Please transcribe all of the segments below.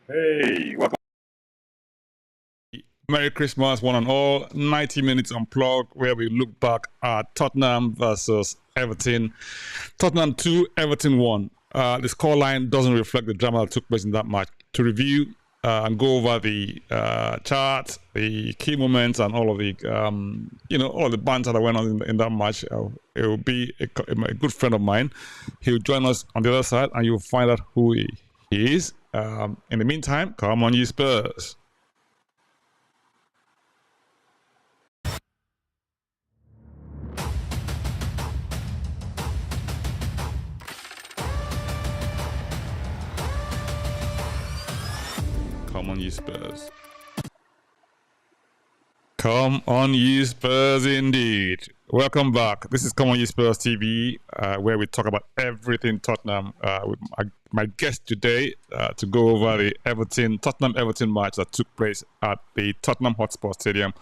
Hey, welcome. Merry Christmas, one and all. 90 minutes unplugged, where we look back at Tottenham versus Everton. Tottenham 2, Everton 1. The scoreline doesn't reflect the drama that took place in that match. To review and go over the charts, the key moments, and all of the all of the banter that went on in that match, it will be a good friend of mine. He'll join us on the other side, and you'll find out who he is. In the meantime, come on, you Spurs. Come on, you Spurs. Come on, you Spurs, indeed. Welcome back. This is Come on, you Spurs TV, where we talk about everything Tottenham. With my guest today to go over the Tottenham Everton match that took place at the Tottenham Hotspur Stadium.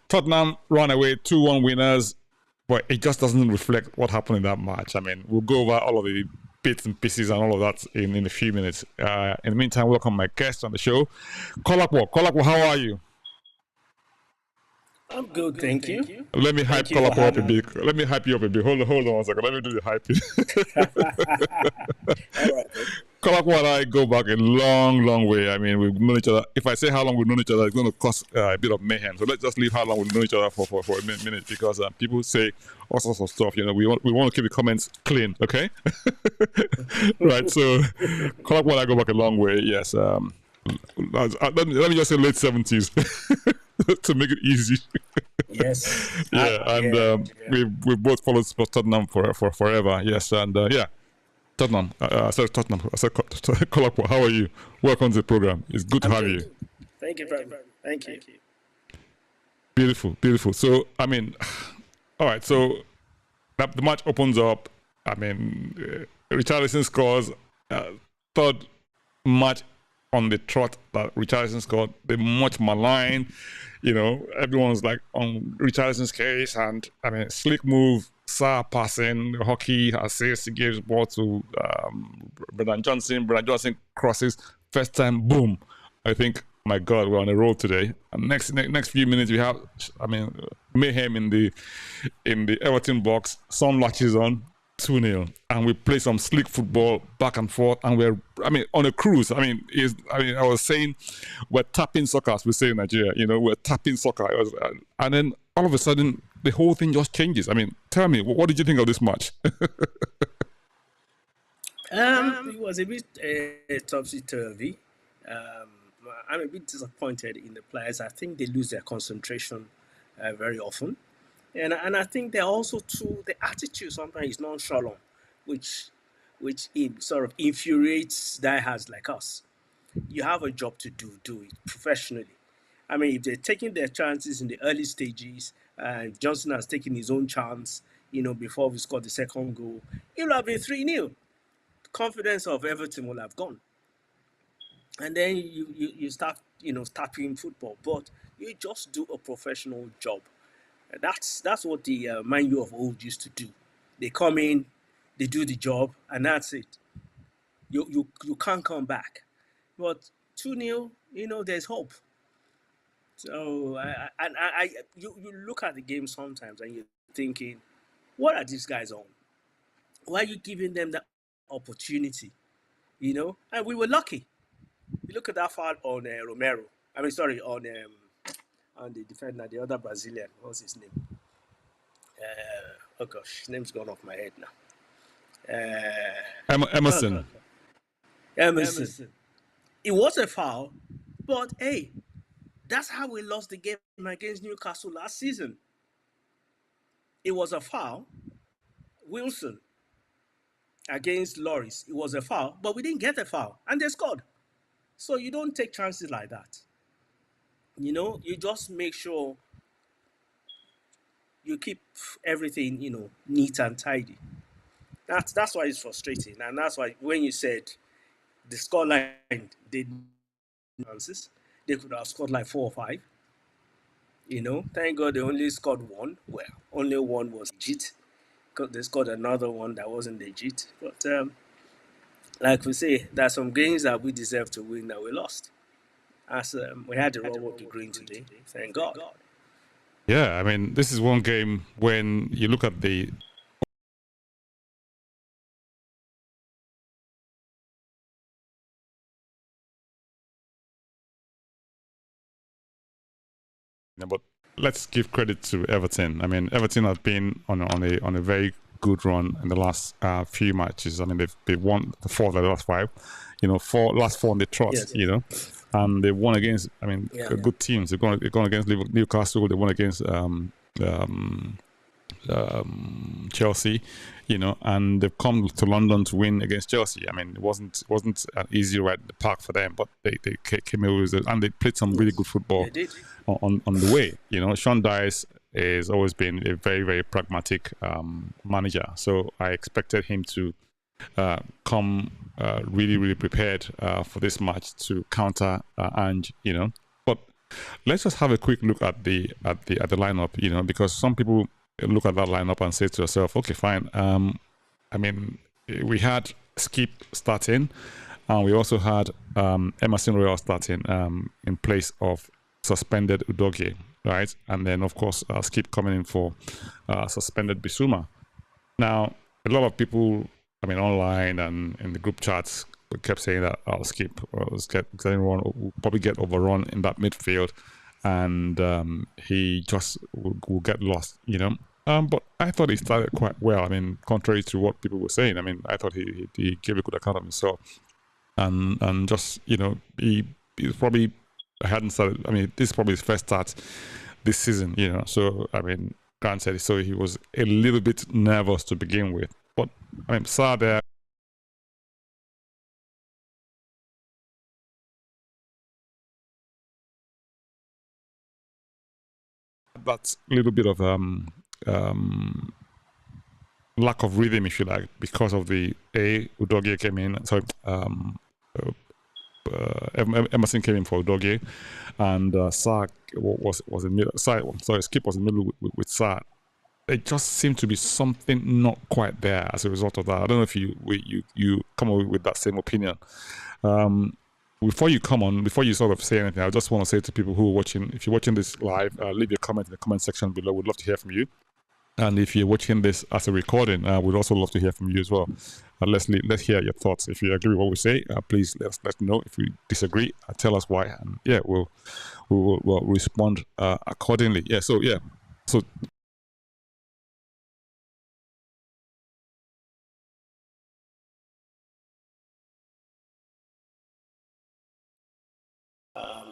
Tottenham ran away 2-1 winners, but it just doesn't reflect what happened in that match. I mean, we'll go over all of the bits and pieces and all of that in a few minutes. In the meantime, welcome my guest on the show, Kolakwo, how are you? I'm good, thank you. Let me hype Kolakwo up a bit. Let me hype you up a bit. Hold on 1 second. Let me do the hyping. All right. Kolakwo and I go back a long way. I mean, we've known each other. If I say how long we've known each other, it's going to cause a bit of mayhem. So let's just leave how long we've known each other for a minute, because people say all sorts of stuff. You know, we want to keep the comments clean, okay? Right. So Kolakwo and I go back a long way. Yes. Let me just say late 70s to make it easy. Yes. Yeah, and we both followed Tottenham for forever. Yes, and Tottenham. I said Tottenham. I said Kolakwo. How are you? Welcome to the program. It's good to have you. Thank you very much. Thank you. Beautiful. So, I mean, all right. So the match opens up. I mean, Richarlison scores. Third match on the trot that Richarlison scored. The much maligned. You know, everyone's like on Richarlison's case, and I mean, slick move, passing, hockey, assist, he gives ball to Brendan Johnson. Brendan Johnson crosses, first time, boom. I think, my God, we're on a roll today. And next few minutes, we have, I mean, mayhem in the Everton box. Sun latches on, 2-0, and we play some slick football back and forth, and we're, I mean, on a cruise. I mean, I was saying we're tapping soccer, as we say in Nigeria. You know, we're tapping soccer. And then all of a sudden, the whole thing just changes. I mean, tell me, what did you think of this match? It was a bit topsy-turvy. I'm a bit disappointed in the players. I think they lose their concentration very often. And I think they're also too, the attitude sometimes is nonchalant, which sort of infuriates diehards like us. You have a job to do it professionally. I mean, if they're taking their chances in the early stages, and Johnson has taken his own chance, before we scored the second goal, it will have been 3-0. Confidence of Everton will have gone. And then you start, tapping football, but you just do a professional job. That's what the Man U of old used to do. They come in, they do the job, and that's it. You can't come back. But 2-0, there's hope. So you look at the game sometimes and you're thinking, what are these guys on? Why are you giving them that opportunity? And we were lucky. You look at that foul on Romero. I mean, sorry, on the defender, the other Brazilian. What's his name? Oh gosh, his name's gone off my head now. Emerson. Emerson. It was a foul, but hey, that's how we lost the game against Newcastle last season. It was a foul. Wilson against Loris, it was a foul, but we didn't get a foul, and they scored. So you don't take chances like that. You just make sure you keep everything, neat and tidy. That's why it's frustrating, and that's why when you said the scoreline did chances, they could have scored like 4 or 5. Thank God they only scored one. Well, only one was legit. They scored another one that wasn't legit. But like we say, there are some games that we deserve to win that we lost. As we had the raw work green today, thank God. Yeah, I mean, this is one game when you look at the but let's give credit to Everton. I mean, Everton has been on a very good run in the last few matches. I mean, they've won the 4 of the last 5, last 4 on the trot, Yes. and they won against, I mean, good teams. They've gone against Newcastle. They won against Chelsea, and they've come to London to win against Chelsea. I mean, it wasn't an easy ride in the park for them, but they came away with it, and they played some really good football on the way. Sean Dyche has always been a very, very pragmatic manager, so I expected him to come really, really prepared for this match to counter Ange, But let's just have a quick look at the lineup, because some people look at that lineup and say to yourself, okay, fine. I mean, we had Skip starting, and we also had Emerson Royal starting in place of suspended Udogie, right? And then, of course, Skip coming in for suspended Bissouma. Now, a lot of people, I mean, online and in the group chats, kept saying that Skip will probably get overrun in that midfield, and he just will get lost, But I thought he started quite well. I mean, contrary to what people were saying, I mean, I thought he gave a good account of himself, and just he probably hadn't started. I mean, this is probably his first start this season, So I mean, granted, so he was a little bit nervous to begin with, but I mean, Sarr there. That little bit of lack of rhythm, if you like, because of the Udogie came in. Sorry, Emerson came in for Udogie, and Sarr was in middle. Sorry, Skip was in the middle with Sarr. It just seemed to be something not quite there as a result of that. I don't know if you come up with that same opinion. Before you sort of say anything, I just want to say to people who are watching, if you're watching this live, leave your comment in the comment section below. We'd love to hear from you. And if you're watching this as a recording, we'd also love to hear from you as well. Let's hear your thoughts. If you agree with what we say, please let us know. If we disagree, tell us why, and yeah, we'll respond accordingly. So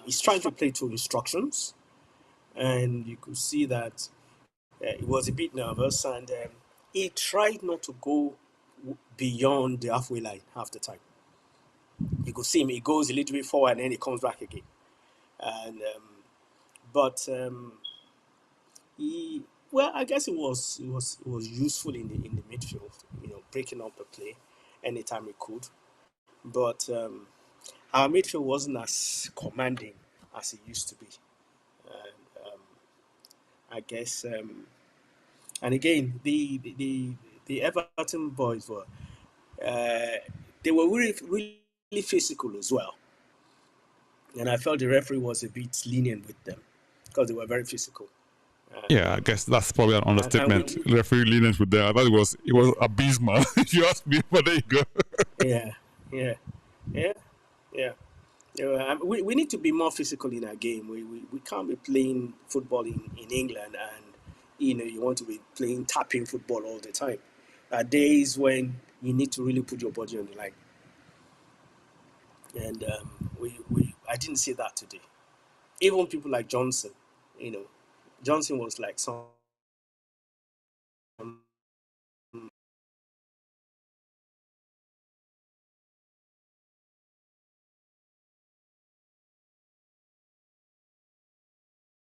he's trying to play to instructions, and you could see that he was a bit nervous, and he tried not to go beyond the halfway line half the time. You could see him; he goes a little bit forward, and then he comes back again. And he, well, I guess it was useful in the midfield, breaking up the play anytime he could. But our midfield wasn't as commanding as it used to be. I guess, and again, the Everton boys were they were really physical as well, and I felt the referee was a bit lenient with them because they were very physical. Yeah, I guess that's probably an understatement. Referee lenient with them. I thought it was abysmal. If you ask me, but there you go. Yeah. We need to be more physical in our game. We can't be playing football in England and you want to be playing tapping football all the time. There are days when you need to really put your body on the line, and I didn't see that today. Even people like Johnson, Johnson was like some.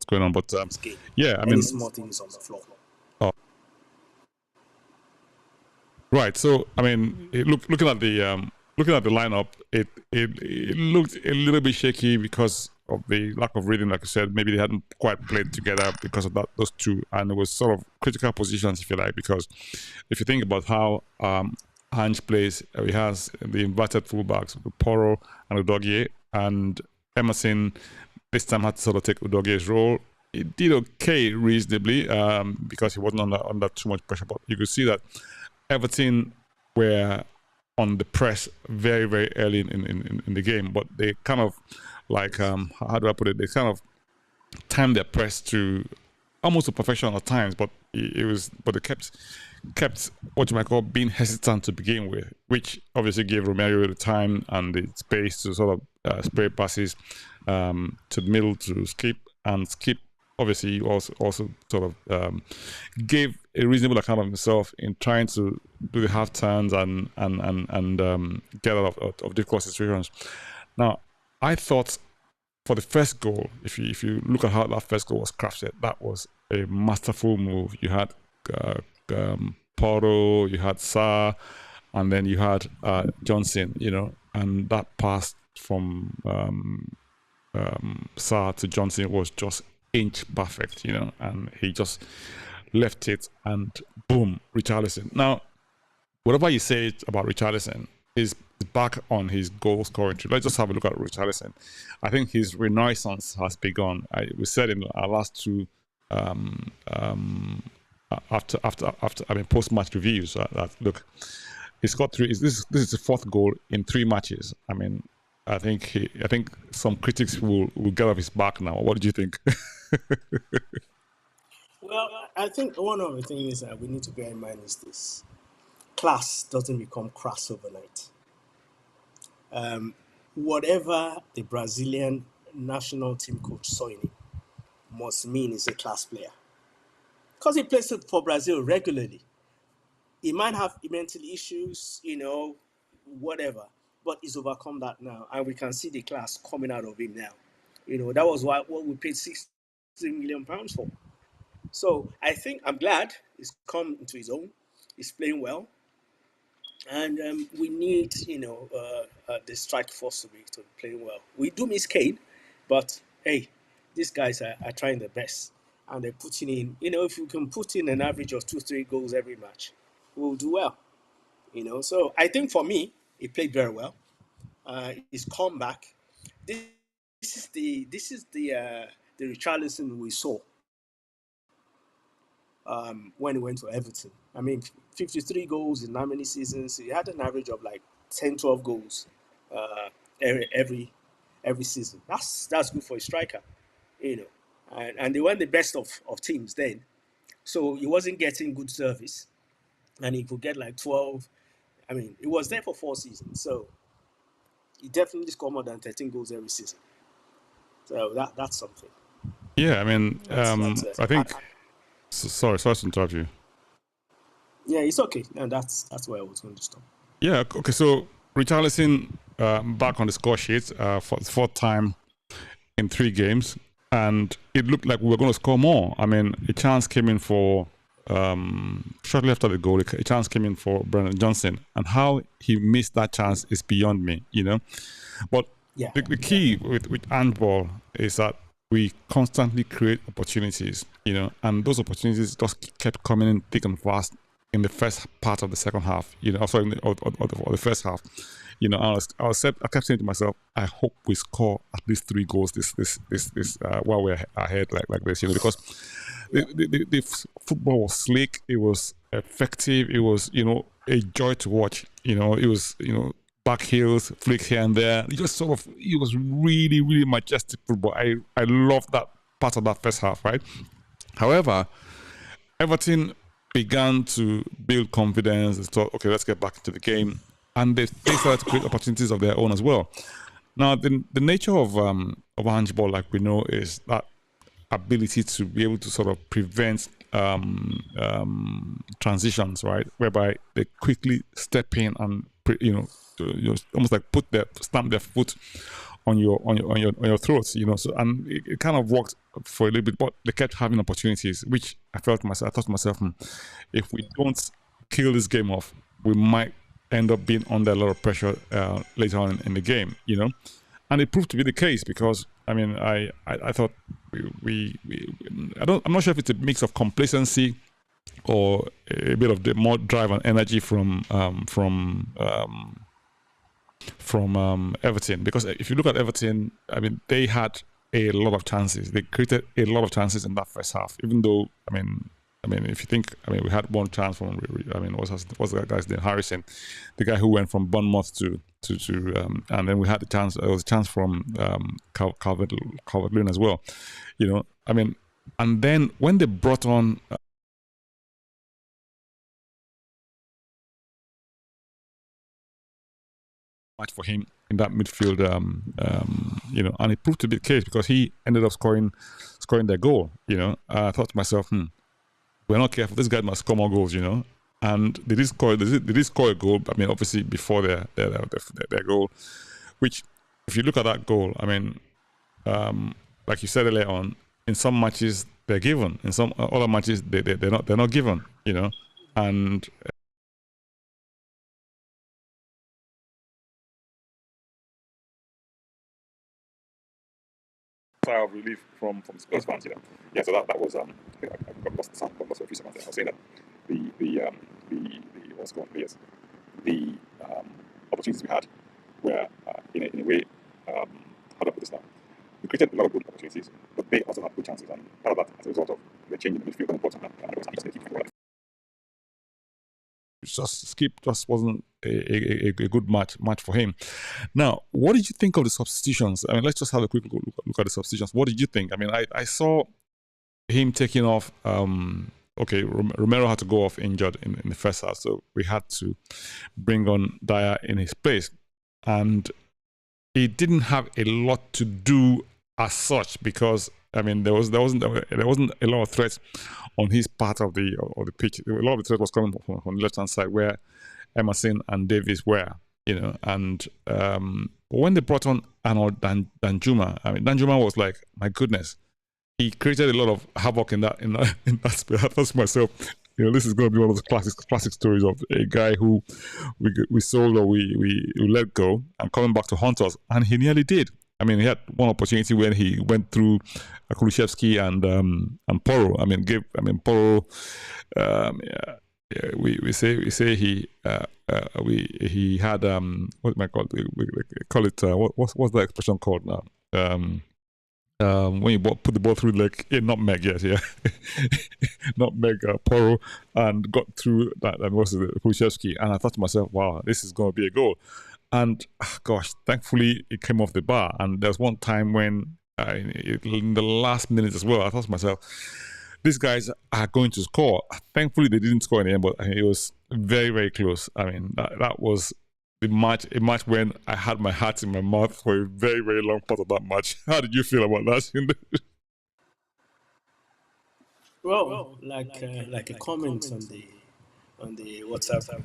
Going on, but yeah, I mean, small things on the floor. Oh, right. So I mean, looking at the lineup, it looked a little bit shaky because of the lack of rhythm. Like I said, maybe they hadn't quite played together because of those two, and it was sort of critical positions, if you like. Because if you think about how Ange plays. He has the inverted fullbacks, Poro and Udogie, and Emerson this time had to sort of take Udogie's role. He did okay reasonably because he wasn't under too much pressure, but you could see that Everton were on the press very, very early in the game, but they kind of like, how do I put it? They kind of timed their press to almost to perfection at times, but they kept what you might call being hesitant to begin with, which obviously gave Romero the time and the space to sort of spray passes to the middle to Skip, and Skip obviously also sort of gave a reasonable account of himself in trying to do the half turns and get out of difficult situations. Now, I thought for the first goal, if you look at how that first goal was crafted, that was a masterful move. You had Poro, you had Sarr, and then you had Johnson, and that pass from Sarr to Johnson was just inch perfect, and he just left it and boom, Richarlison. Now, whatever you say about Richarlison is back on his goal scoring trip. Let's just have a look at Richarlison. I think his renaissance has begun. We said in our last two post-match reviews that look, he scored three. This is the fourth goal in 3 matches. I mean, I think some critics will get off his back now. What do you think? Well, I think one of the things that we need to bear in mind is this: class doesn't become crass overnight. Whatever the Brazilian national team coach saw in him must mean he's a class player, because he plays for Brazil regularly. He might have mental issues, whatever, but he's overcome that now, and we can see the class coming out of him now. That was what we paid £16 million for. So I think I'm glad he's come into his own. He's playing well, and we need the strike force to be playing well. We do miss Kane, but hey, these guys are trying their best, and they're putting in. If you can put in an average of 2-3 goals every match, we'll do well. So I think for me, he played very well. His comeback. This is the Richarlison we saw when he went to Everton. I mean, 53 goals in how many seasons? He had an average of like 10, 12 goals every season. That's good for a striker, And they weren't the best of teams then, so he wasn't getting good service, and he could get like 12. I mean, he was there for 4 seasons, so he definitely scored more than 13 goals every season. So that's something. Yeah, I mean, I think. Sorry to interrupt you. Yeah, it's okay. And that's where I was going to stop. Yeah, okay. So Richarlison back on the score sheet for the 4th time in 3 games, and it looked like we were going to score more. I mean, a chance came in for shortly after the goal. A chance came in for Brennan Johnson, and how he missed that chance is beyond me. But the key with handball is that we constantly create opportunities, and those opportunities just kept coming in thick and fast in the first part of the second half, sorry, or the first half. I kept saying to myself, I hope we score at least 3 goals this while we're ahead like this, because the football was slick, it was effective, it was a joy to watch. It was back heels, flicks here and there. It was really, really majestic football. I loved that part of that first half, right? However, Everton began to build confidence and thought, okay, let's get back into the game. And they started to create opportunities of their own as well. Now, the nature of handball, like we know, is that ability to be able to sort of prevent transitions, right? Whereby they quickly step in and almost like stamp their foot on your throat, So, and it kind of worked for a little bit, but they kept having opportunities, which I thought to myself, if we don't kill this game off, we might end up being under a lot of pressure later on in the game, And it proved to be the case, because I mean, I thought I'm not sure if it's a mix of complacency or a bit of more drive and energy from Everton. Because if you look at Everton, I mean, they had a lot of chances. They created a lot of chances in that first half. Even though, I mean, if you think, we had one chance from, what's that guy's name? Harrison, the guy who went from Bournemouth to and then we had the chance. There was a chance from Calvert-Lewin as well. And then when they brought on. Much for him in that midfield, and it proved to be the case because he ended up scoring their goal. I thought to myself, we're not careful. This guy must score more goals, And they did score a goal. Obviously before their goal, which, if you look at that goal, like you said earlier on, in some matches they're given, in some other matches they're not given, and. Sigh of relief from Spurs fans, Yeah, so that was I got lost the sound, got lost for a few seconds there. I was saying that the what's called players, the opportunities we had were in a way, how do I put this now? We created a lot of good opportunities, but they also had good chances, and part of that as a result of the change in the midfield and the bottom, and it was just keep forward. Skip just wasn't a good match for him. Now, what did you think of the substitutions? Let's just have a quick look at the substitutions. What did you think? I saw him taking off. Okay, Romero had to go off injured in the first half, so we had to bring on Dyer in his place, and he didn't have a lot to do as such because there wasn't a lot of threats on his part of the pitch. A lot of the threat was coming from the left hand side where Emerson and Davies were, and when they brought on Arnold Danjuma, Danjuma was like, my goodness, he created a lot of havoc in that space. I thought to myself, this is going to be one of those classic stories of a guy who we sold or we let go and coming back to haunt us, and he nearly did. He had one opportunity when he went through Kulusevski and Porro. Porro. We say he had what am I called? We call it what's the expression called now? When you put the ball through like nutmeg, yes, yeah, nutmeg Porro, and got through that, and was Kulusevski, and I thought to myself, wow, this is going to be a goal. And gosh, thankfully it came off the bar. And there was one time when in the last minute as well, I thought to myself, these guys are going to score. Thankfully they didn't score in the end, but it was very, very close. That was a match when I had my heart in my mouth for a very, very long part of that match. How did you feel about that? Well, like a comment on the WhatsApp,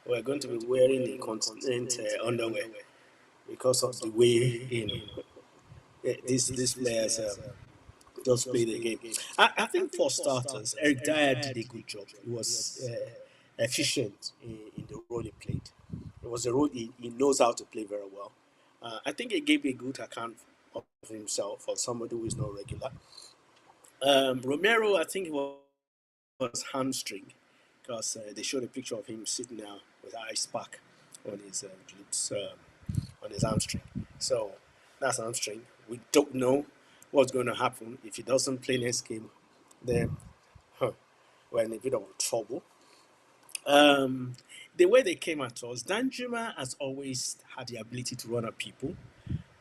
we're going to be wearing a continent underwear because of the way these players just play the game. I think for starters, Eric Dyer did a good job. He was efficient in the role he played. It was a role he knows how to play very well. I think he gave a good account of himself for somebody who is not regular. Romero, I think he was hamstring because they showed a picture of him sitting there with ice pack on his glutes, on his hamstring. So that's hamstring. We don't know what's going to happen if he doesn't play next game. Then we're in a bit of trouble. The way they came at us, Danjuma has always had the ability to run at people.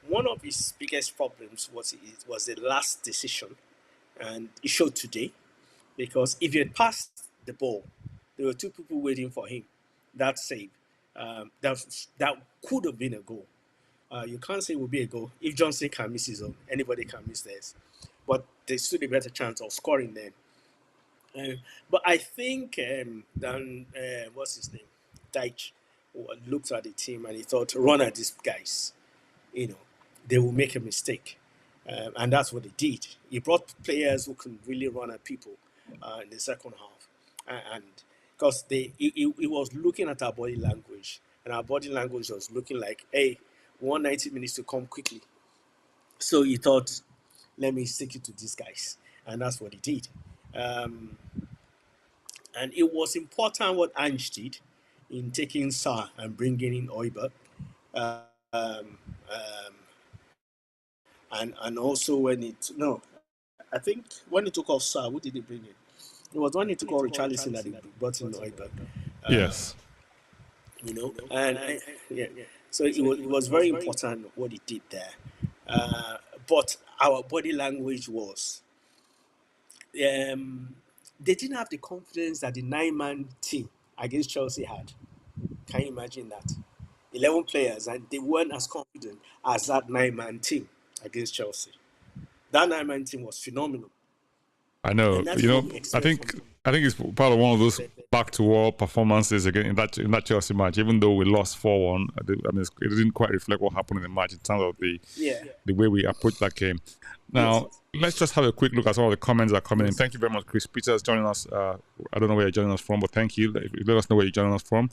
One of his biggest problems was the last decision, and it showed today. Because if he had passed the ball, there were two people waiting for him. That save, that could have been a goal. You can't say it would be a goal. If Johnson can miss his own, anybody can miss theirs. But there's still a better chance of scoring then. But I think what's his name? Deitch looked at the team and he thought, run at these guys. They will make a mistake. And that's what he did. He brought players who can really run at people in the second half. And because he was looking at our body language, and our body language was looking like, hey, we want 90 minutes to come quickly. So he thought, let me stick it to these guys. And that's what he did. And it was important what Ange did in taking Sarr and bringing in Oiber. Um, um, and also when it, no, I think when he took off Sarr, who did he bring in? It was when he took off Richarlison that he brought in Oiber. Yes. You know, and yeah, so it was very important what he did there. But our body language was, they didn't have the confidence that the 9-man team against Chelsea had. Can you imagine that? 11 players, and they weren't as confident as that 9-man team against Chelsea. That 9-man team was phenomenal. I know. And that's You what know, we I expect think from it's part of one of those back to wall performances again in that Chelsea match. Even though we lost 4-1, I mean, it didn't quite reflect what happened in the match in terms of the way we approached that game. Now, let's just have a quick look at some of the comments that are coming in. Thank you very much, Chris Peters, joining us. I don't know where you're joining us from, but thank you. Let us know where you're joining us from.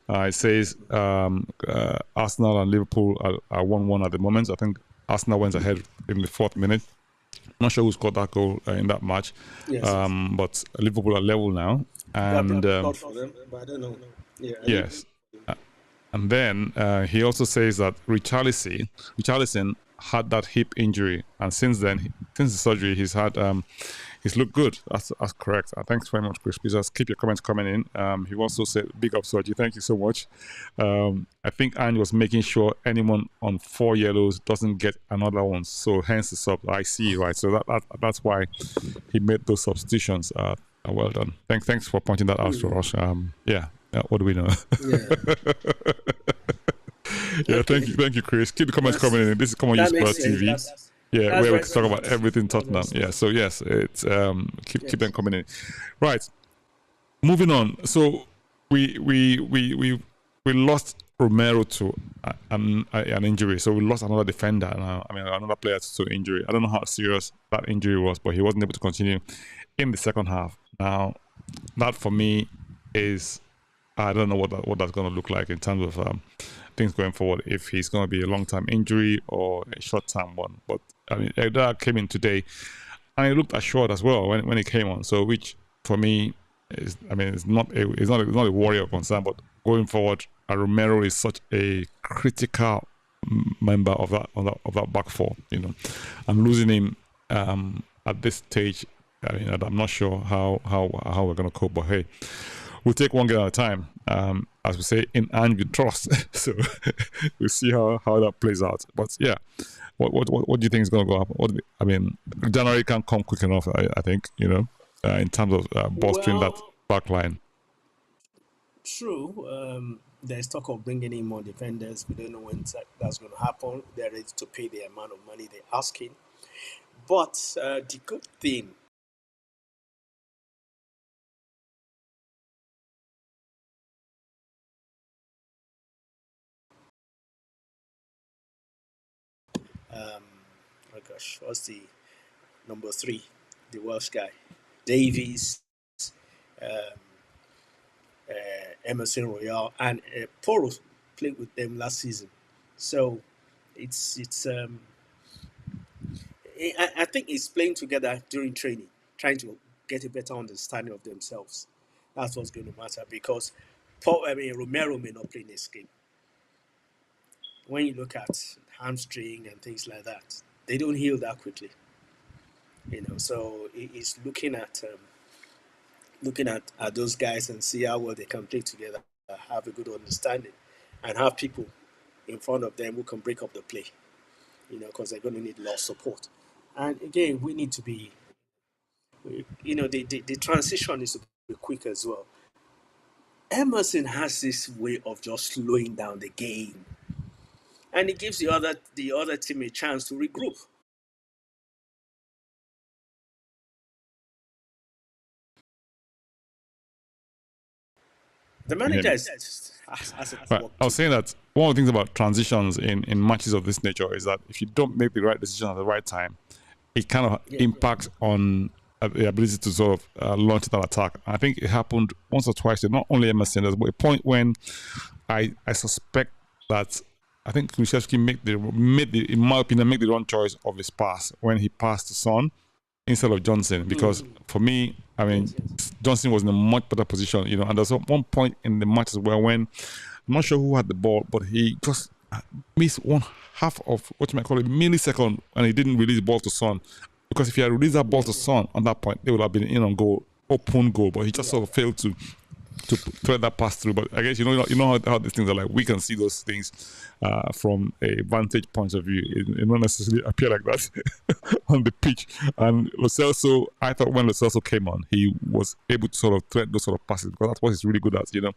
It says Arsenal and Liverpool are 1-1 at the moment. I think Arsenal went ahead in the 4th minute. I'm not sure who scored that goal in that match, but Liverpool are level now. And for them, but I don't know. yes. And then he also says that Richarlison had that hip injury, and since then, since the surgery, he's looked good. That's correct. Thanks very much, Chris. Please just keep your comments coming in. He also said, big up, Sergi. Thank you so much. I think Ange was making sure anyone on 4 yellows doesn't get another one. So hence the sub. I see, right? So that's why he made those substitutions. Well done. Thanks for pointing that out for us. What do we know? Thank you, Chris. Keep the comments coming in. This is Common Use Spurs TV. Where we talk about everything Tottenham. So yes, it's keep them coming in. Right. Moving on. So we lost Romero to an injury. So we lost another defender. Another player to injury. I don't know how serious that injury was, but he wasn't able to continue in the second half. Now, that for me is, I don't know what that's going to look like in terms of things going forward, if he's going to be a long-term injury or a short-term one. But Elgato came in today, and he looked assured as well when he came on. So, which for me is, it's not a worry or concern. But going forward, Romero is such a critical member of that back four. And losing him at this stage, I'm not sure how we're going to cope. But hey, we'll take one game at a time. As we say, in and we trust. So we'll see how that plays out. But yeah, what do you think is going to go up? January can't come quick enough. I think in terms of bolstering that back line. True. There's talk of bringing in more defenders. We don't know when that's going to happen. They're ready to pay the amount of money they're asking. But the good thing, what's the number 3? The Welsh guy, Davies, Emerson Royale, and Poro played with them last season. So it's I think it's playing together during training, trying to get a better understanding of themselves. That's what's going to matter, because Romero may not play this game. When you look at hamstring and things like that, they don't heal that quickly. So it's looking at those guys and see how well they can play together, have a good understanding, and have people in front of them who can break up the play. Because they're going to need a lot of support. And again, we need to be, the transition is to be quick as well. Emerson has this way of just slowing down the game, and it gives the other team a chance to regroup. The manager has right. I was saying that one of the things about transitions in matches of this nature is that if you don't make the right decision at the right time, it kind of impacts on the ability to sort of launch that attack. I think it happened once or twice. Not only Emerson, there's a point when I suspect that I think Kulusevski in my opinion, made the wrong choice of his pass when he passed to Son instead of Johnson. Because for me, I mean, Johnson was in a much better position, you know. And there's one point in the match as well when I'm not sure who had the ball, but he just missed one half of what you might call a millisecond, and he didn't release the ball to Son. Because if he had released that ball to Son on that point, they would have been in on goal, open goal. But he just sort of failed to thread that pass through. But I guess you know how these things are like. We can see those things from a vantage point of view. It not necessarily appear like that on the pitch. And Lo Celso, I thought when Lo Celso came on, he was able to sort of thread those sort of passes because that's what he's really good at. You know,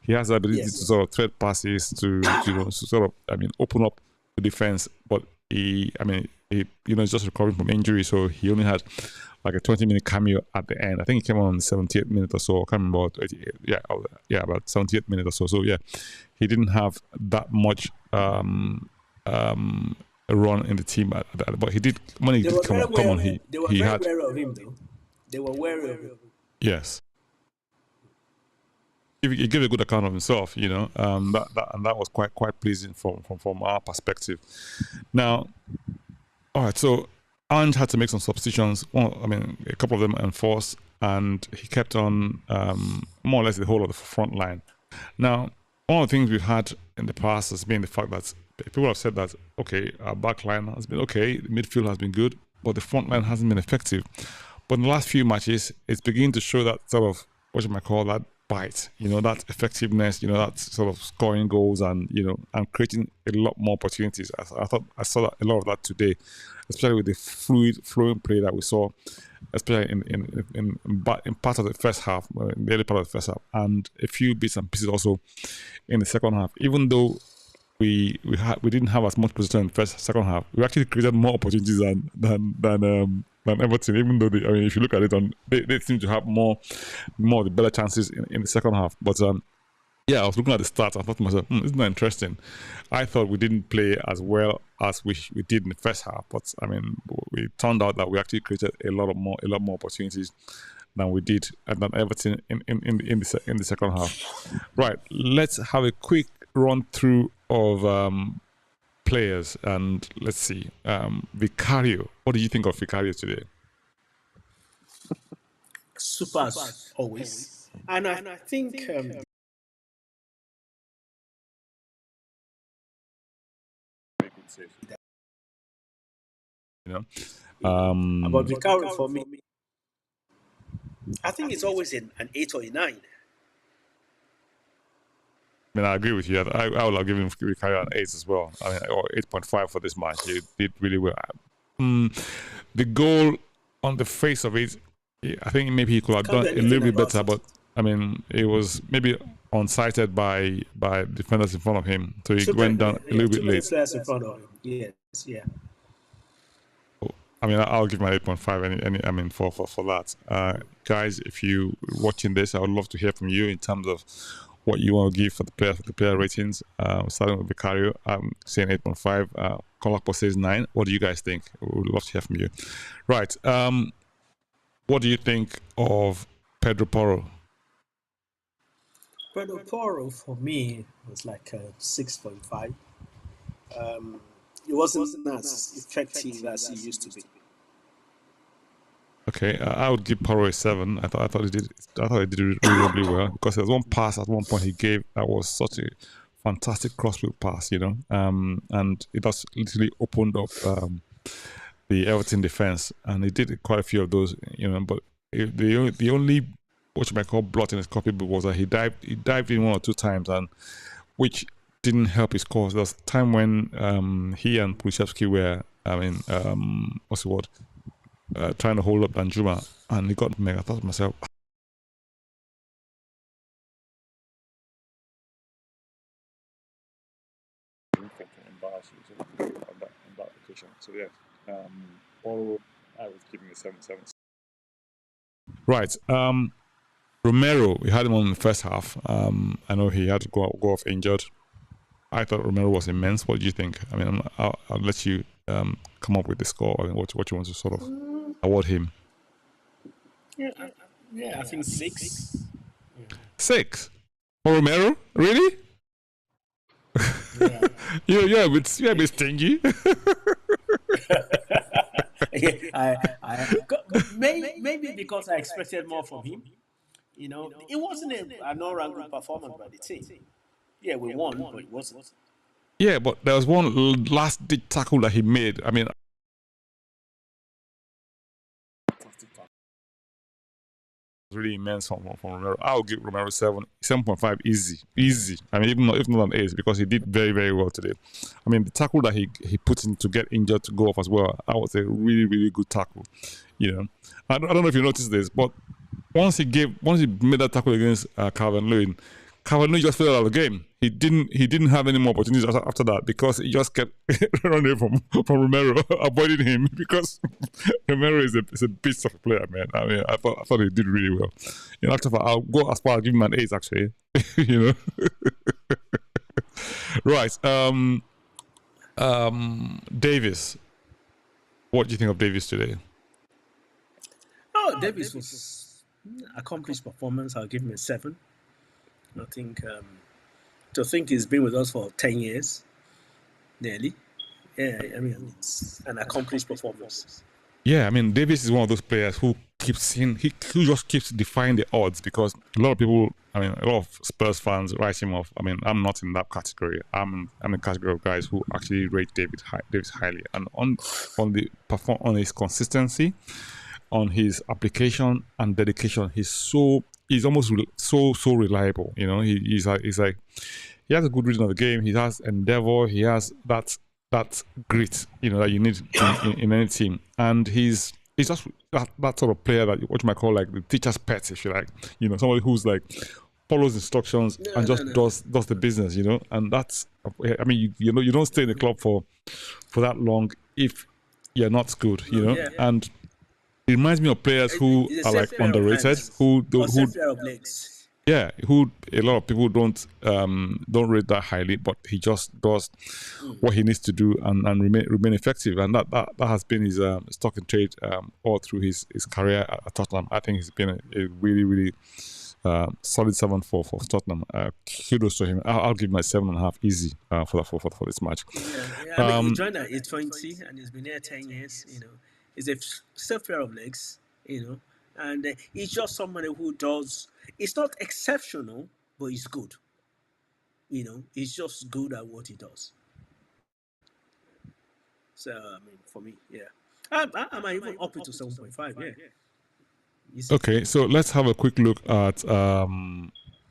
he has the ability to sort of thread passes to sort of open up the defense. But he is just recovering from injury, so he only had like a 20-minute cameo at the end. I think he came on the 78th minute or so. I can't remember. About 78th minute or so. So yeah, he didn't have that much run in the team, but he did when he did come on. He had. They were very aware of him, though. They were wary of him. Yes. He gave a good account of himself, you know. That was quite pleasing from our perspective. Now, all right, so Ange had to make some substitutions. Well, a couple of them enforced, and he kept on more or less the whole of the front line. Now, one of the things we've had in the past has been the fact that people have said that, okay, our back line has been okay, the midfield has been good, but the front line hasn't been effective. But in the last few matches, it's beginning to show that sort of, what you might call that bite, you know, that effectiveness, you know, that sort of scoring goals and, you know, and creating a lot more opportunities. I saw that, a lot of that today, especially with the flowing play that we saw, especially in part of the first half, in the early part of the first half, and a few bits and pieces also in the second half. Even though we didn't have as much position in the second half, we actually created more opportunities than Everton, even though if you look at it, they seem to have more of the better chances in the second half. But I was looking at the stats. I thought to myself, isn't that interesting? I thought we didn't play as well as we did in the first half, but we turned out that we actually created a lot more opportunities than we did and than Everton in the second half. Right, let's have a quick run through of players, and let's see. Vicario, what do you think of Vicario today? Super as always, and I think you know, about Vicario for me, I think it's always an 8 or a 9. I agree with you. I would have given Vicario an 8 as well. Or 8.5 for this match. He did really well. The goal, on the face of it, I think maybe he could have done a little bit better, but it was maybe unsighted by defenders in front of him, so he went down a little bit late. Players in front of him. Yes, yeah. I'll give my 8.5 for that. Guys, if you're watching this, I would love to hear from you in terms of what you want to give for the player ratings. Starting with Vicario, I'm saying 8.5. Kolakpo says 9. What do you guys think? We would love to hear from you. Right. What do you think of Pedro Porro? Pedro Porro for me was like a 6.5. It wasn't as effective as he used to be. Okay, I would give Porro a 7. I thought he did really well, because there was one pass at one point he gave that was such a fantastic crossfield pass, you know, and it just literally opened up the Everton defense, and he did quite a few of those, you know. But the only what you might call blot in his copybook was that he dived in 1 or 2 times, and which didn't help his cause. There was a time when he and Kulusevski were, what's the word? Trying to hold up Danjuma, and he got me. I thought to myself, on that occasion. So yeah, all I was giving a 7. Right, Romero, we had him on in the first half. I know he had to go off injured. I thought Romero was immense. What do you think? I'll let you come up with the score. What you want to sort of award him. I think 6. 6 for Romero? Really? Yeah. you're a bit stingy. Maybe because I expected more from him. You know, it wasn't an all-round good performance by the team. Yeah, we won, but it wasn't. Yeah, but there was one last ditch tackle that he made. I mean, really immense from Romero. I'll give Romero 7.5 easy. I mean, even if not an 8, because he did very, very well today. I mean, the tackle that he put in to get injured to go off as well, that was a really, really good tackle. You know, I don't know if you noticed this, but once he made that tackle against Calvert-Lewin just fell out of the game. He didn't have any more opportunities after that, because he just kept running away from Romero, avoiding him, because Romero is a beast of a player, man. I mean, I thought he did really well. In fact, I'll go as far as giving him an 8, actually. You know. Right. Davis. What do you think of Davis today? Oh, Davis was accomplished performance. I'll give him a 7. I think to think he's been with us for 10 years, nearly. Yeah, I mean, it's an accomplished performance. Yeah, I mean, Davis is one of those players who who just keeps defying the odds, because a lot of people, I mean, a lot of Spurs fans write him off. I mean, I'm not in that category. I'm in the category of guys who actually rate Davis highly, and on his consistency, on his application and dedication, he's almost so reliable. You know, he's like he has a good reading of the game. He has endeavor. He has that grit, you know, that you need in any team. And he's just that sort of player that what you might call like the teacher's pet, if you like. You know, somebody who's like follows instructions and just does the business. You know, and that's, I mean, you know, you don't stay in the club for that long if you're not good. You know, and it reminds me of players who are like underrated, who yeah, who a lot of people don't rate that highly, but he just does what he needs to do and remain effective, and that has been his stock and trade all through his career at Tottenham. I think he's been a really, really solid 7 for Tottenham. Kudos to him. I'll give him a 7.5 easy for this match. Yeah. I mean, he joined at age 20 and he's been here 10 years. You know, he's a still pair of legs. You know, and he's just somebody who does. It's not exceptional, but he's good. You know, he's just good at what he does. So I mean, for me, yeah, I might even up it to 7.5. Yeah. Okay, so let's have a quick look at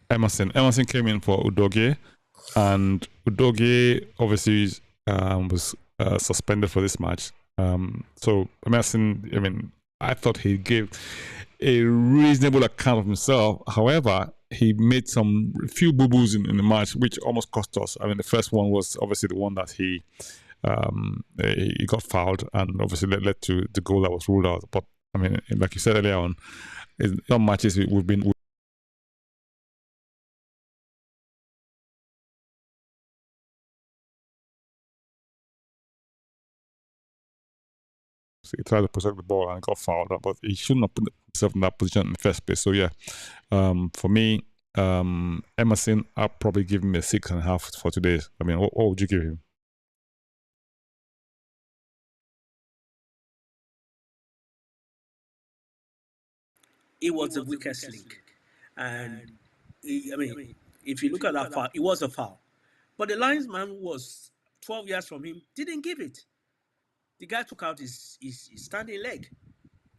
Emerson. Emerson came in for Udogie, and Udogie obviously was suspended for this match. So Emerson, I mean, I thought he gave a reasonable account of himself. However, he made some few boo-boos in the match, which almost cost us. I mean, the first one was obviously the one that he got fouled, and obviously led to the goal that was ruled out. But I mean, like you said earlier on, in some matches we've been. He tried to protect the ball and got fouled, but he shouldn't have put himself in that position in the first place. So yeah, for me, Emerson, I'll probably give him a 6.5 for today. I mean, what would you give him? It was the weakest link, and I mean, if you look at that foul, it was a foul, but the linesman was 12 yards from him, didn't give it. The guy took out his standing leg,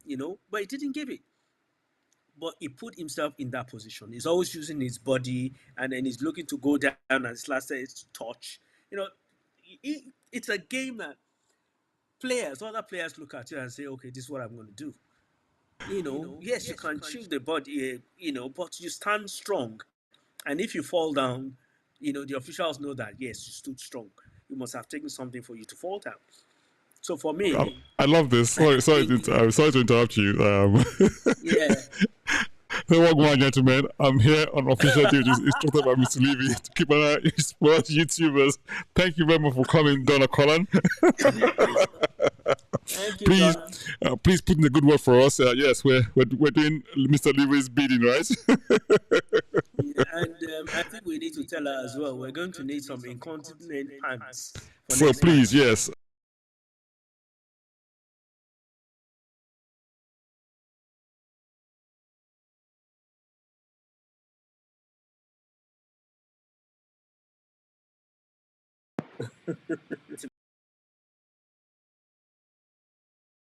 you know, but he didn't give it. But he put himself in that position. He's always using his body, and then he's looking to go down and his last touch. You know, it's a game that other players look at you and say, okay, this is what I'm going to do. You know, yes, you can choose the body, you know, but you stand strong. And if you fall down, you know, the officials know that, yes, you stood strong. You must have taken something for you to fall down. So for me, I love this. Sorry to interrupt you. Yeah. Welcome on, gentlemen. I'm here on official duty. It's talked about Mr. Levy to keep an eye on sports YouTubers. Thank you very much for coming, Donna Colin. Thank you, please put in a good word for us. Yes, we're doing Mr. Levy's bidding, right? And I think we need to tell her as well. We're going to need some incontinent hands. So please, yes.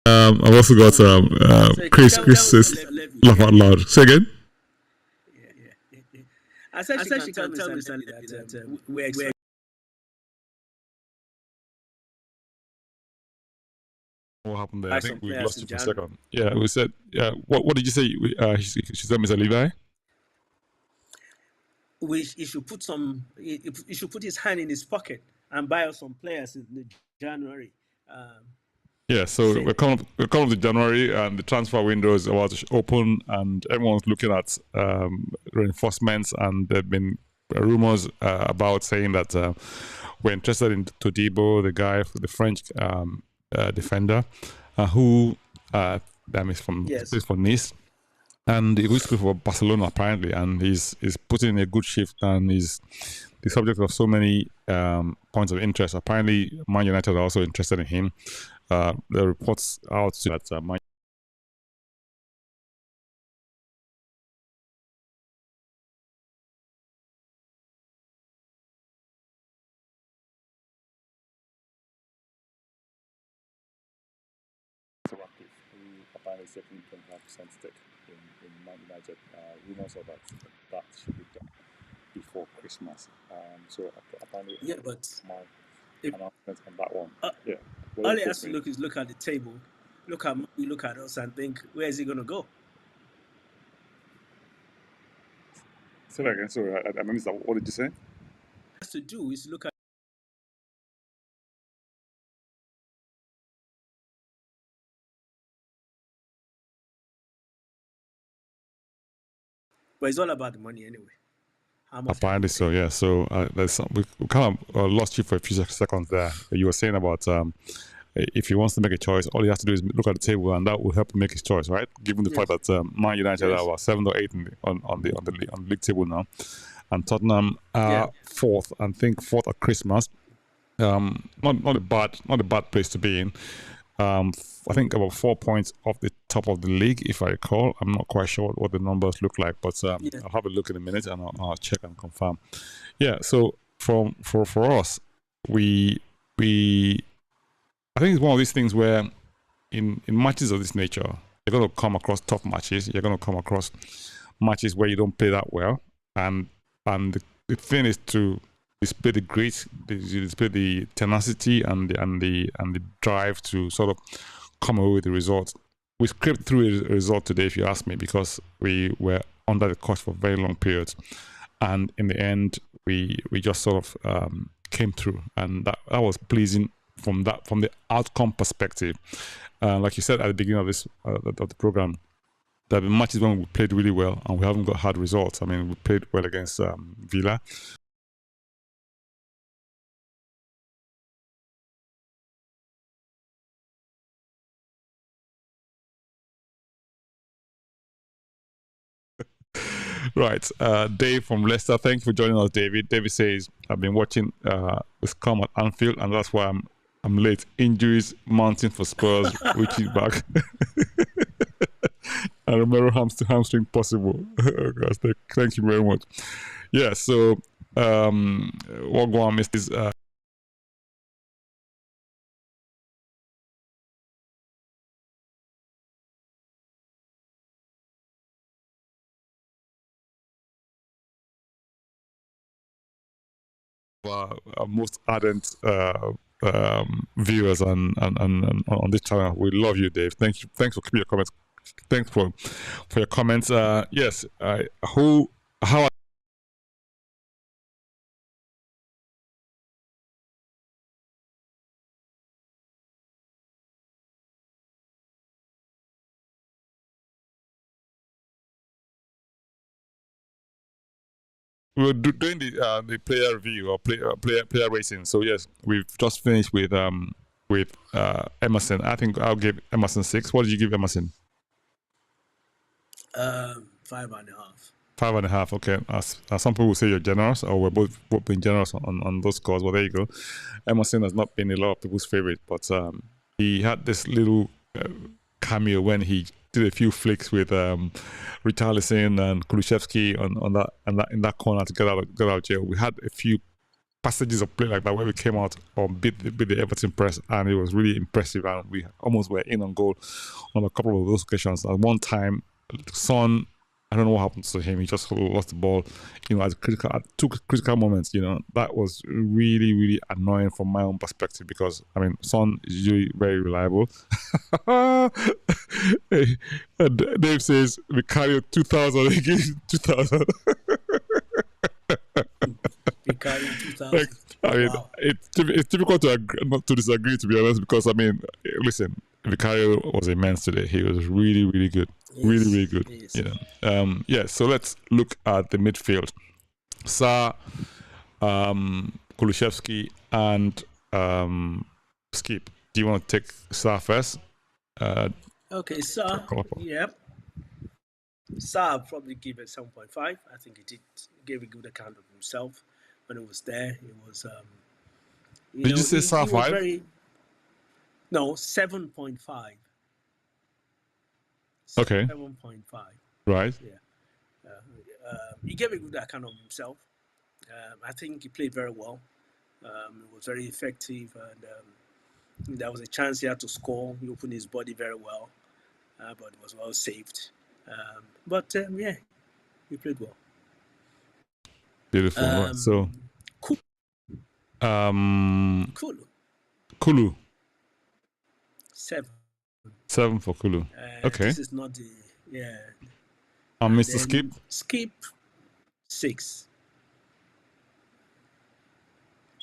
I've also got Chris says laugh out loud. Say again. I said she can tell me something that we're What happened there? I think we lost you for a second. Yeah, we said. Yeah, what did you say? She said, Mr. Levi. He should put he should put his hand in his pocket and buy us some players in January. Yeah, so we're coming up to January, and the transfer window is about to open, and everyone's looking at reinforcements, and there've been rumors about saying that we're interested in Todibo, the guy, the French defender, who that is from Nice, and he used to play for Barcelona apparently, and he's putting in a good shift, and he's the subject of so many points of interest. Apparently, Man United are also interested in him. The reports out that Man apparently 17.5% stake in Man United. Rumors are that should be done before Christmas. So apparently, but my announcement on that one. All he has to look at the table, look at us, and think, where is he going to go? Say that again. Sorry, I missed that. What did you say? What he has to do is look at. But it's all about the money anyway. Apparently so, yeah. So we kind of lost you for a few seconds there. You were saying about if he wants to make a choice, all he has to do is look at the table, and that will help him make his choice, right? Given the fact that Man United are about 7th or 8th on the league table now, and Tottenham are 4th, and think 4th at Christmas. Not a bad place to be in. I think about 4 points off the top of the league, if I recall. I'm not quite sure what the numbers look like, but I'll have a look in a minute and I'll check and confirm. Yeah, so for us, I think it's one of these things where in matches of this nature, you're going to come across tough matches. You're going to come across matches where you don't play that well, and the thing is to display the grit, display the tenacity and the drive to sort of come away with the result. We scraped through a result today, if you ask me, because we were under the cosh for very long periods, and in the end, we just sort of came through, and that was pleasing from the outcome perspective. Like you said at the beginning of this of the program, there have been matches when we played really well and we haven't got hard results. I mean, we played well against Villa. Right, Dave from Leicester, thank you for joining us, David. David says, I've been watching this come at Anfield, and that's why I'm late. Injuries mounting for Spurs, which is back. And remember, hamstring possible. Oh, gosh, thank you very much. Yeah, so what go on, Mr. Our most ardent viewers on this channel. We love you, Dave. Thanks for keeping your comments. Thanks for your comments. Yes, how we were doing the player review or player rating. So yes, we've just finished with Emerson. I think I'll give Emerson 6. What did you give Emerson? 5.5. 5.5. Okay. Some people say you're generous, or we're both being generous on those scores. Well, there you go. Emerson has not been a lot of people's favorite, but he had this little cameo when he did a few flicks with Richarlison and Kulusevski on that in that corner to get out of jail. We had a few passages of play like that where we came out or beat the Everton press, and it was really impressive, and we almost were in on goal on a couple of those occasions. At one time, Son, I don't know what happened to him. He just lost the ball, at two critical moments. That was really, really annoying from my own perspective, because Son is usually very reliable. Dave says we carry 2,000 against 2,000. We carry 2,000. Wow. It's difficult to not to disagree, to be honest, because listen, Vicario was immense today. He was really, really good. Yes, really, really good. yes. So let's look at the midfield. Sarr, Kulusevski, and Skip. Do you want to take Sarr first? Okay, Sarr. Yep. Sarr probably give it 7.5. I think he gave a good account of himself when it was there. It was. Did you say Sarr 5? No, 7.5. Okay. 7.5. Right. Yeah. He gave a good account of himself. I think he played very well. He was very effective, and there was a chance he had to score. He opened his body very well, but it was well saved. Yeah, he played well. Beautiful. Right. So, Kulu. 7. 7 for Kulu. Okay. This is not the And Mr. Skip. Skip 6.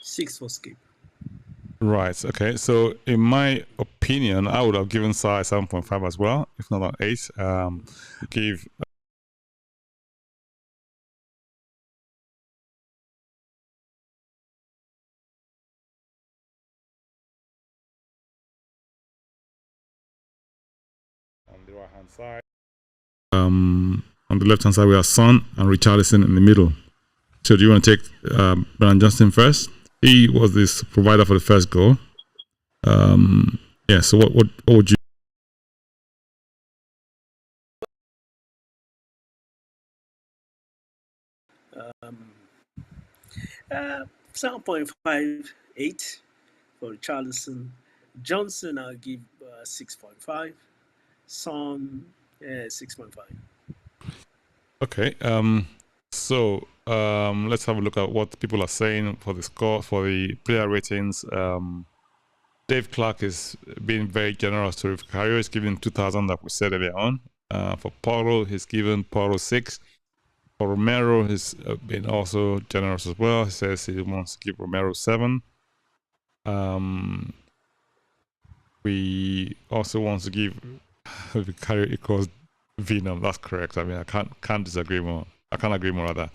6 for Skip. Right. Okay. So, in my opinion, I would have given Sarr 7.5 as well, if not an 8. Give. On the right hand side. On the left hand side, we have Son and Richarlison in the middle. So, do you want to take Brennan Johnson first? He was this provider for the first goal. So what would you? 7.58 for Richarlison. Johnson, I'll give 6.5. Son, 6.5. Okay. So let's have a look at what people are saying for the score, for the player ratings. Dave Clark is being very generous to Vicario. He's giving 2,000, like we said earlier on. For Paulo, he's given Paulo 6. For Romero, he's been also generous as well. He says he wants to give Romero 7. We also want to give Vicario equals Venom. That's correct. I can't disagree more. I can't agree more on that.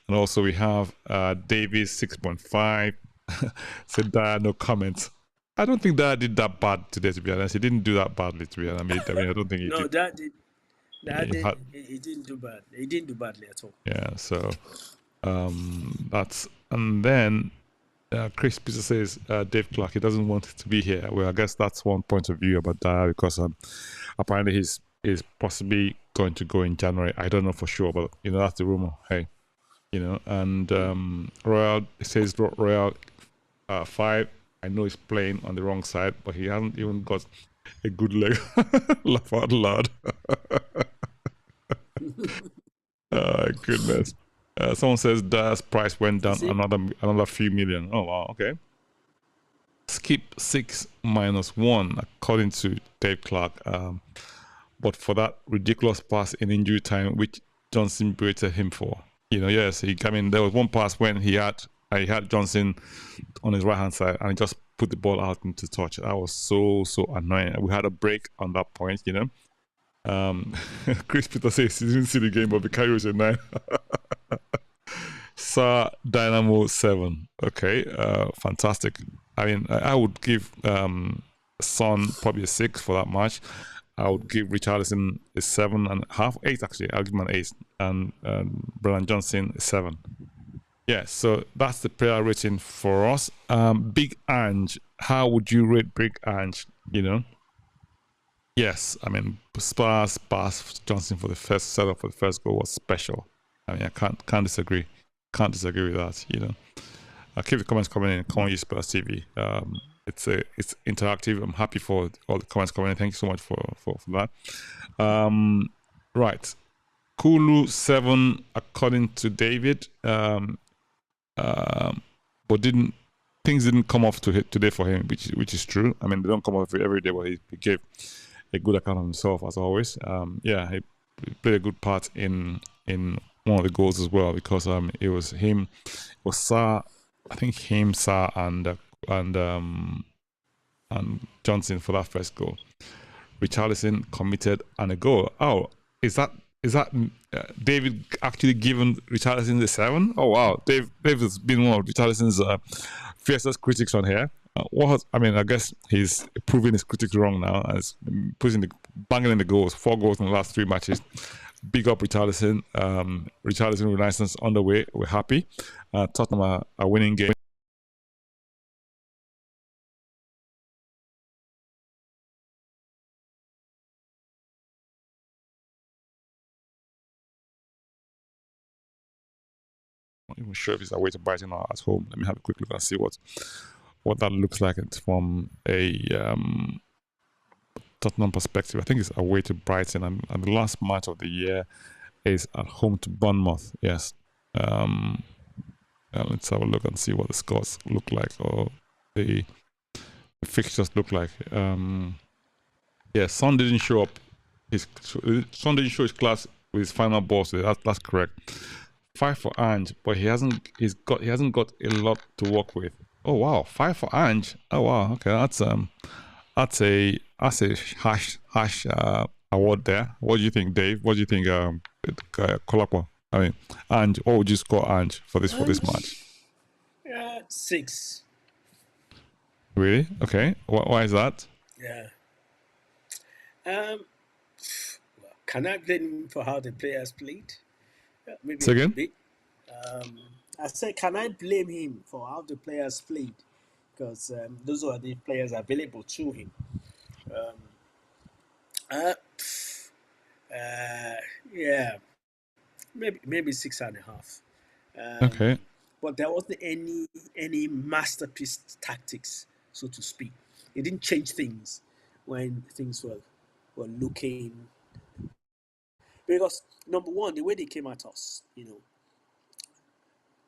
And also we have Davies 6.5. Said Dyer, no comments. I don't think Dyer did that bad today, to be honest. He didn't do that badly, to be honest. I don't think he did. He didn't do bad. He didn't do badly at all. Yeah, so that's, and then Chris Peter says Dave Clark, he doesn't want to be here. Well, I guess that's one point of view about Dyer, because apparently he's possibly going to go in January. I don't know for sure, but that's the rumor. Hey, and Royal, it says Royal 5. I know he's playing on the wrong side, but he hasn't even got a good leg. Laugh out loud. Goodness. Someone says Dyer's price went down another few million. Oh wow, okay. Skip 6 minus 1 according to Dave Clark. But for that ridiculous pass in injury time, which Johnson berated him for. Yes, there was one pass when he had Johnson on his right hand side, and he just put the ball out into touch. That was so annoying. We had a break on that point, Chris Peter says he didn't see the game, but Vicario is a 9. Sarr Dynamo 7. Okay, fantastic. I would give Son probably a 6 for that match. I would give Richarlison a 7.5, 8 actually. I'll give him an 8, and Brennan Johnson a 7. Yeah, so that's the player rating for us. Big Ange, how would you rate Big Ange? Yes, Spurs pass Johnson for the first setup for the first goal was special. I can't disagree. Can't disagree with that. Keep the comments coming in. Come on, Spurs TV. It's interactive. I'm happy for all the comments coming in. Thank you so much for that. Right, Kulu 7 according to David. But things didn't come off today for him, which is true. I mean, they don't come off every day, but he gave a good account of himself as always. Yeah, he played a good part in one of the goals as well, because it was him, it was Sarr, I think him, Sarr, and Johnson for that first goal. Richarlison committed and a goal. Oh, is that David actually given Richarlison the 7? Oh wow, Dave has been one of Richarlison's fiercest critics on here. I guess he's proving his critics wrong now, as banging in the goals, 4 goals in the last 3 matches. Big up Richarlison. Richarlison Renaissance underway. We're happy. Tottenham are winning game. I'm not even sure if it's away to Brighton or at home. Let me have a quick look and see what that looks like from a Tottenham perspective. I think it's away to Brighton, and the last match of the year is at home to Bournemouth. Yes. Let's have a look and see what the scores look like, or the fixtures look like. Yeah, Son didn't show up. Son didn't show his class with his final ball, so that's correct. 5 for Ange, but he hasn't got a lot to work with. Oh wow, 5 for Ange. Oh wow, okay, that's a hash award there. What do you think, Dave? What do you think, Kolakwa? I mean, Ange. What would you score Ange for this match? 6. Really? Okay. Why is that? Yeah. Can I blame him for how the players played? Maybe again? a bit. I said, can I blame him for how the players played? Because those are the players available to him. Yeah, maybe 6.5. Okay. But there wasn't any masterpiece tactics, so to speak. It didn't change things when things were looking. Because number one, the way they came at us,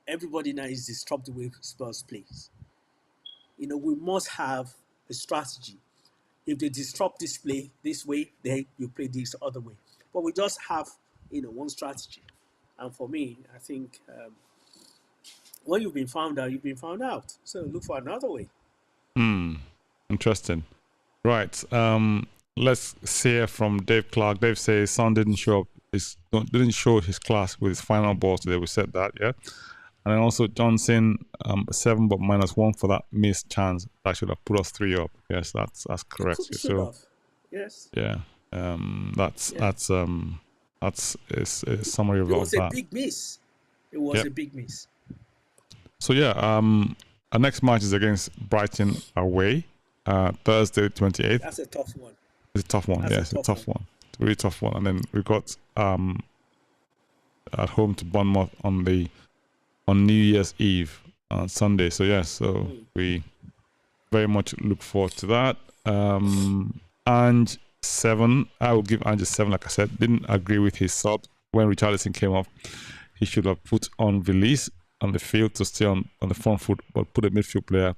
everybody now is disrupt the way Spurs plays. We must have a strategy. If they disrupt this play this way, then you play this other way. But we just have, one strategy. And for me, I think when you've been found out, you've been found out. So look for another way. Interesting. Right. Let's hear from Dave Clark. Dave says Son didn't show his class with his final ball today. We said that, yeah. And then also Johnson, 7 but -1 for that missed chance. That should have put us 3 up. Yes, that's correct. So yes. Yeah. That's a summary of that. It was a big miss. It was a big miss. So yeah, our next match is against Brighton away, Thursday 28th. That's a tough one. It's a tough one. It's a tough one. It's a really tough one. And then we got at home to Bournemouth on New Year's Eve on Sunday. So yeah, we very much look forward to that. Ange 7. I will give Ange 7. Like I said, didn't agree with his sub when Richarlison came off. He should have put on Veliz on the field to stay on the front foot, but put a midfield player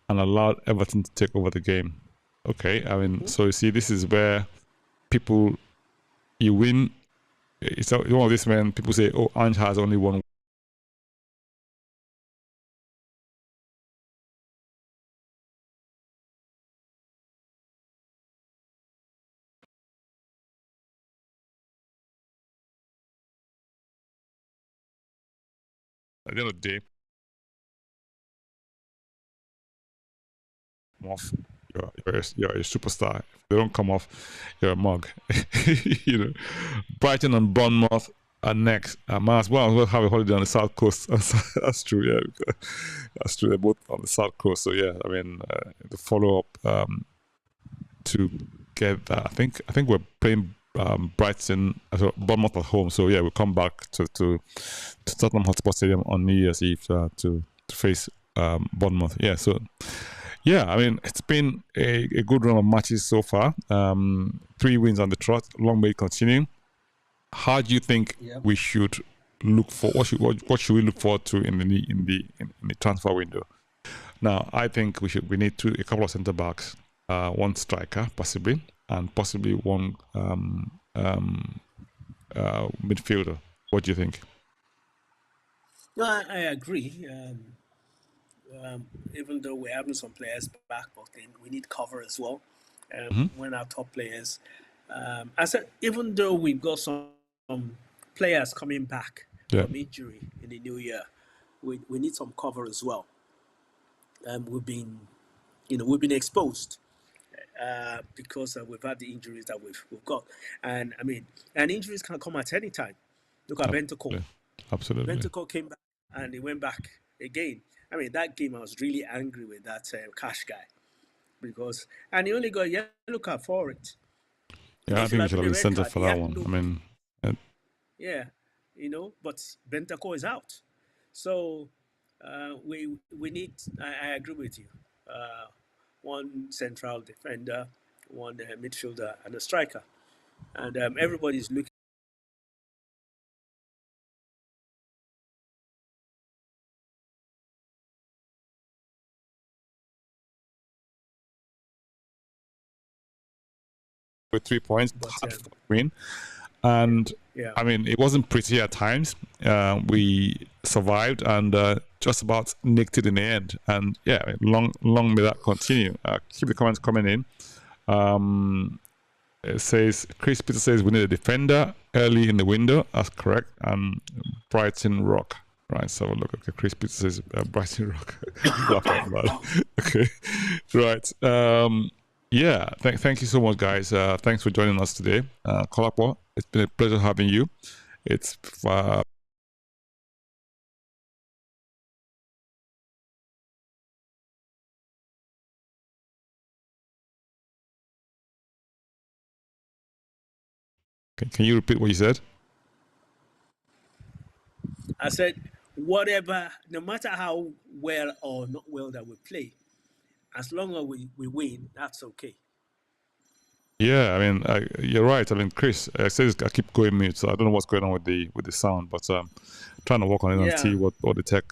and allowed Everton to take over the game. Okay, I mean, so you see, this is where you win. It's one of these when people say, "Oh, Ange has only one." At the end of the day, off. You're a superstar. If they don't come off, you're a mug. Brighton and Bournemouth are next. Might as well have a holiday on the south coast. That's true. Yeah, that's true. They're both on the south coast. So yeah, I mean, the follow up to get that. I think we're playing Brighton, Bournemouth at home. So yeah, we'll come back to Tottenham Hotspur Stadium on New Year's Eve to face Bournemouth. Yeah, so yeah, I mean, it's been a good run of matches so far. 3 wins on the trot. Long may it continue. How do you think we should look for? What should we look forward to in the transfer window? Now, I think we need a couple of centre backs, 1 striker possibly, and possibly 1 midfielder. What do you think? No, I agree. Even though we're having some players back, but then we need cover as well. When our top players, I said, even though we've got some players coming back from injury in the new year, we need some cover as well. We've been exposed because we've had the injuries that we've got, and I mean, and injuries can come at any time. Look at Bentancur. Absolutely. Bentancur came back and he went back again. I mean, that game I was really angry with that Cash guy and he only got a yellow card for it. Yeah, I think he should have been sent off for that one. I mean, yeah, but Bentancur is out, so we need. I agree with you. 1 central defender, 1 midfielder, and a striker, and everybody's looking. With 3 points, win, and I mean, it wasn't pretty at times. We survived and just about nicked it in the end. And yeah, long may that continue. Keep the comments coming in. It says Chris Peter says we need a defender early in the window. That's correct. And Brighton Rock. Right, so look. Okay, Chris Peter says Brighton Rock. Okay, right. Yeah, thank you so much, guys. Thanks for joining us today. Kolapo, it's been a pleasure having you. It's Can you repeat what you said? I said, whatever, no matter how well or not well that we play, as long as we win, that's okay. Yeah, I mean, you're right. I mean, Chris, I keep going mute, so I don't know what's going on with the sound, but trying to work on it and see what the tech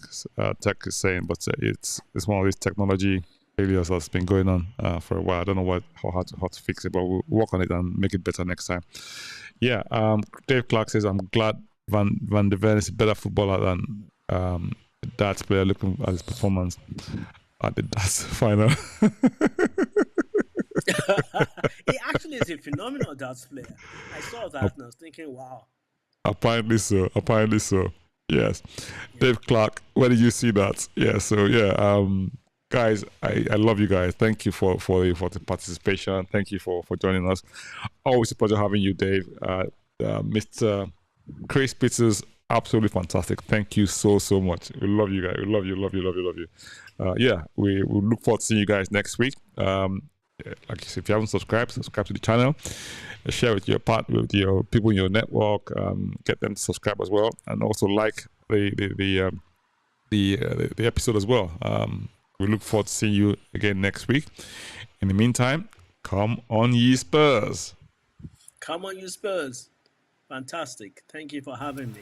is saying. But it's one of these technology failures that's been going on for a while. I don't know how to fix it, but we'll work on it and make it better next time. Yeah, Dave Clark says, I'm glad Van de Ven is a better footballer than the darts player, looking at his performance at the darts final. He actually is a phenomenal darts player. I saw that and I was thinking, wow. Apparently so. Yes. Dave Clark, where did you see that? Yeah, so yeah, guys, I love you guys. Thank you for the participation. Thank you for joining us. Always a pleasure having you, Dave. Mr. Chris Peters, absolutely fantastic. Thank you so much. We love you guys. We love you. Yeah, we look forward to seeing you guys next week. Like I said, if you haven't subscribed to the channel, share with your people in your network, get them to subscribe as well, and also like the episode as well. We look forward to seeing you again next week. In the meantime, come on ye Spurs. Come on you Spurs. Fantastic. Thank you for having me.